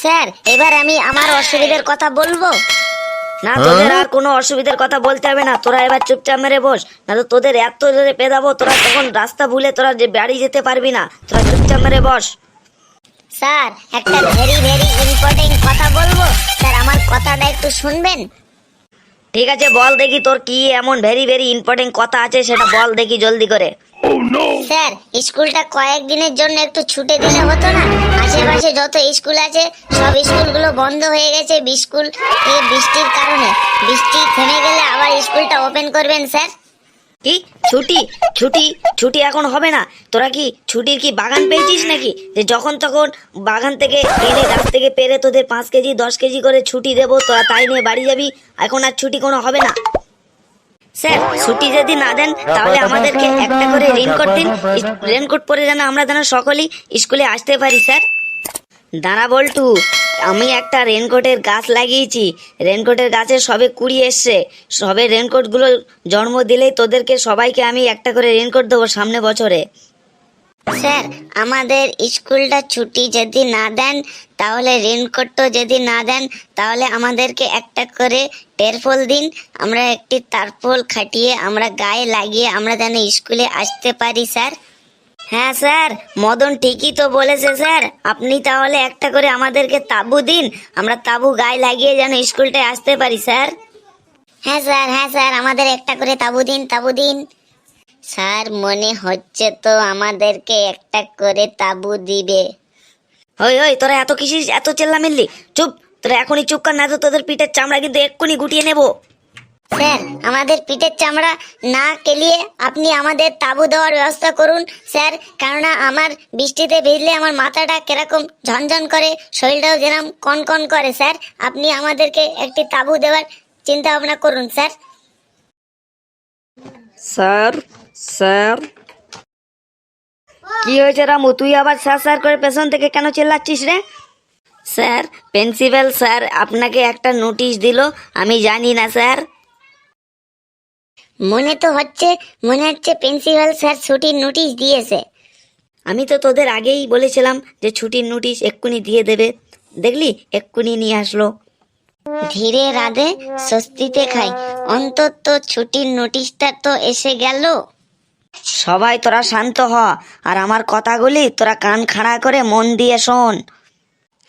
Sir এবার আমি আমার অসুবিধার কথা বলবো। না, তোদের আর কোনো অসুবিধার কথা বলতে হবে না। তোরা এবার চুপচাপ মেরে বস, না তো তোদের এত জোরে পেদাবো, তোরা তখন রাস্তা ভুলে তোরা যে বাড়ি যেতে পারবি না। তোরা চুপচাপ মেরে বস। স্যার একটা ভেরি ভেরি ইম্পর্টেন্ট কথা বলবো, স্যার আমার কথাটা একটু শুনবেন? ঠিক আছে, বল দেখি তোর কি এমন ভেরি ভেরি ইম্পর্টেন্ট কথা আছে, সেটা বল দেখি জলদি করে। স্যার স্কুলটা কয়েকদিনের জন্য একটু ছুটে দিলে হতো না? আশেপাশে যত স্কুল আছে সব স্কুলগুলো বন্ধ হয়ে গেছে বৃষ্টির কারণে। বৃষ্টি থেমে গেলে আবার স্কুলটা ওপেন করবেন স্যার। কি ছুটি? ছুটি ছুটি এখন হবে না। তোরা কি ছুটির কি বাগান পেয়েছিস নাকি, যে যখন তখন বাগান থেকে এনে গাছ থেকে পেরে তোদের 5 কেজি 10 কেজি করে ছুটি দেবো, তোরা তাই নিয়ে বাড়ি যাবি? এখন আর ছুটি কোনো হবে না। স্যার ছুটি যদি না দেন তাহলে আমাদেরকে একটা করে রেনকোট দিন। রেনকোট পরে যেন আমরা সকলেই স্কুলে আসতে পারি। স্যার দাঁড়া বল্টু, আমি একটা রেনকোটের গাছ লাগিয়েছি। রেনকোটের গাছে সবে কুড়ি এসছে। সবে রেনকোটগুলো জন্ম দিলেই তোদেরকে সবাইকে আমি একটা করে রেনকোট দেবো সামনে বছরে। স্যার আমাদের স্কুলটা ছুটি যদি না দেন, তাহলে রেনকোটও যদি না দেন, তাহলে আমাদেরকে একটা করে টারপল দিন। আমরা একটি টারপল খাটিয়ে আমরা গায়ে লাগিয়ে আমরা যেন স্কুলে আসতে পারি স্যার। হ্যাঁ স্যার, মদন ঠিকই তো বলেছে স্যার। আপনি তাহলে একটা করে আমাদেরকে তাঁবু দিন, আমরা তাঁবু গায়ে লাগিয়ে যেন স্কুলটায় আসতে পারি স্যার। হ্যাঁ স্যার আমাদের একটা করে তাঁবু দিন। স্যার মনে হচ্ছে তো আমাদেরকে একটা করে তাঁবু দিবে। ওই ওই তোরা এত চেল্লামিল্লি, চুপ! তোরা এখনই চুপ কর, না তো তোদের পিঠের চামড়া কিন্তু এক্ষুনি গুটিয়ে নেবো। স্যার আমাদের পিঠের চামড়া না কেলিয়ে আপনি আমাদের তাঁবু দেওয়ার ব্যবস্থা করুন স্যার। কেননা আমার বৃষ্টিতে ভিজলে আমার মাথাটা কিরকম ঝনঝন করে, শরীরটাও যেরকম কনকন করে স্যার। আপনি আমাদেরকে একটি তাঁবু দেওয়ার চিন্তা ভাবনা করুন স্যার। স্যার স্যার কি হয়েছে রামু? তুই আবার স্যার স্যার করে পেছন থেকে কেন চেল্লাচ্ছিস রে? স্যার প্রিন্সিপাল স্যার আপনাকে একটা নোটিশ দিল, আমি জানি না স্যার। মনে হচ্ছে প্রিন্সিপাল স্যার ছুটির নোটিশ দিয়েছে। আমি তো তোদের আগেই বলেছিলাম যে ছুটির নোটিশ এক্ষুনি দিয়ে দেবে, দেখলি এক্ষুনি নিয়ে আসলো। ধীরে রাধে স্বস্তিতে খাই, অন্তত ছুটির নোটিশটা তো এসে গেল। সবাই তোরা শান্ত হ, আর আমার কথাগুলি তোরা কান খাড়া করে মন দিয়ে শোন।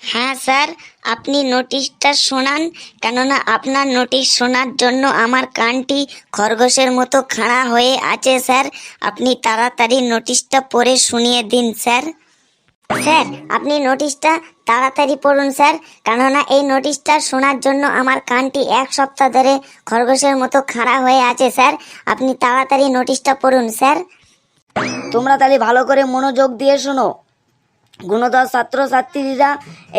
হ্যাঁ স্যার আপনি নোটিশটা শোনান, কেননা আপনার নোটিশ শোনার জন্য আমার কানটি খরগোশের মতো খাড়া হয়ে আছে স্যার। আপনি তাড়াতাড়ি নোটিশটা পড়ে শুনিয়ে দিন স্যার। স্যার আপনি নোটিশটা তাড়াতাড়ি পড়ুন স্যার, কেননা এই নোটিশটা শোনার জন্য আমার কানটি 1 সপ্তাহ ধরে খরগোশের মতো খাড়া হয়ে আছে স্যার। আপনি তাড়াতাড়ি নোটিশটা পড়ুন স্যার। তোমরা তাহলে ভালো করে মনোযোগ দিয়ে শোনো। গুণধর ছাত্রছাত্রীরা,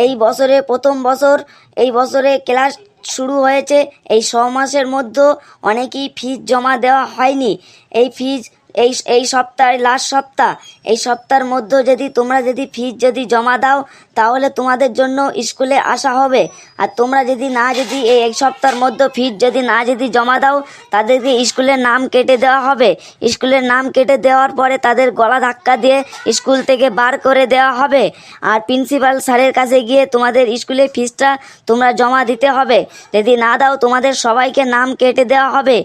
এই বছরে প্রথম বছর, এই বছরে ক্লাস শুরু হয়েছে। এই 6 মাসের মধ্যে অনেকেই ফিজ জমা দেওয়া হয়নি। এই ফিজ এই সপ্তাহে লাস্ট সপ্তাহ, এই সপ্তাহের মধ্যে যদি তোমরা ফিজ জমা দাও, তাহলে তোমাদের জন্য স্কুলে আসা হবে। আর তোমরা যদি এই সপ্তাহের মধ্যে ফিজ না জমা দাও, তাদেরকে স্কুলের নাম কেটে দেওয়া হবে। স্কুলের নাম কেটে দেওয়ার পরে তাদের গলা ধাক্কা দিয়ে স্কুল থেকে বার করে দেওয়া হবে। আর প্রিন্সিপাল স্যারের কাছে গিয়ে তোমাদের স্কুলের ফিজটা তোমরা জমা দিতে হবে। যদি না দাও তোমাদের সবাইকে নাম কেটে দেওয়া হবে।